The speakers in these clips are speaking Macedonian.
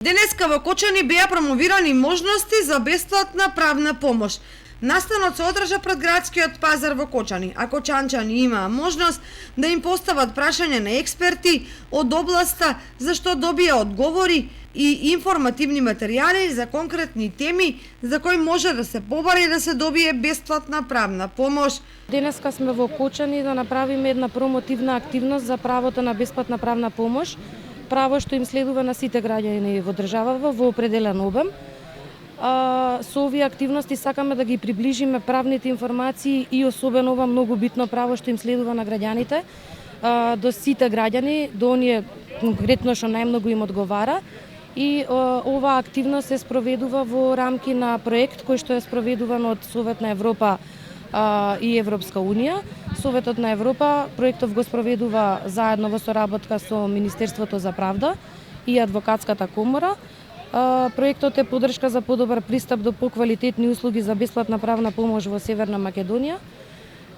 Денеска во Кочани беа промовирани можности за бесплатна правна помош. Настанот се одржа пред градскиот пазар во Кочани, а кочанчани имаа можност да им постават прашања на експерти од областа за што добија одговори и информативни материјали за конкретни теми за кои може да се побари да се добие бесплатна правна помош. Денеска сме во Кочани да направиме една промотивна активност за правото на бесплатна правна помош, право што им следува на сите граѓани во државава во определен обем. Со овие активности сакаме да ги приближиме правните информации и особено ова многу битно право што им следува на граѓаните до сите граѓани, до оние конкретно што најмногу им одговара. И оваа активност се спроведува во рамки на проект кој што е спроведуван од Совет на Европа и Европска Унија. Советот на Европа проектов го спроведува заедно во соработка со Министерството за правда и Адвокатската комора. Проектот е поддршка за подобар пристап до поквалитетни услуги за бесплатна правна помош во Северна Македонија.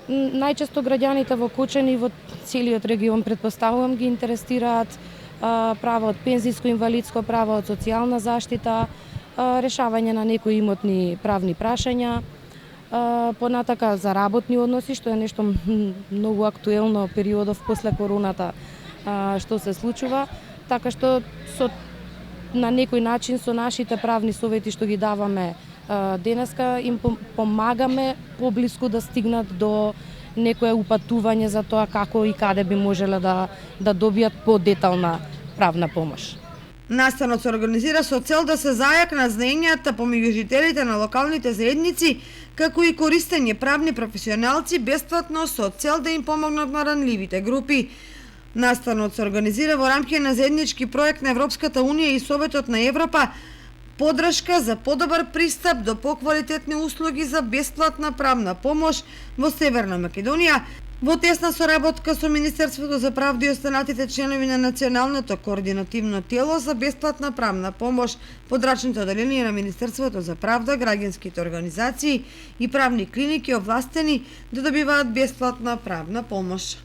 Најчесто граѓаните во Кочани и во целиот регион претпоставувам ги интересираат право од пензиско, инвалидско право, од социјална заштита, решавање на некои имотни правни прашања, понатака за работни односи, што е нешто многу актуелно периодов после короната што се случува, така што на некој начин со нашите правни совети што ги даваме денеска им помагаме поблиску да стигнат до некое упатување за тоа како и каде би можеле да добијат подетална правна помош. Настанот се организира со цел да се зајакнат знаењата помеѓу жителите на локалните заедници, како и користење правни професионалци бесплатно со цел да им помогнат на ранливите групи. Настанот се организира во рамки на заеднички проект на Европската Унија и Советот на Европа, поддршка за подобар пристап до поквалитетни услуги за бесплатна правна помош во Северна Македонија, во тесна соработка со Министерството за правда и останатите членови на Националното координативно тело за бесплатна правна помош, подрачните оделенија на Министерството за правда, граѓанските организации и правни клиники овластени да добиваат бесплатна правна помош.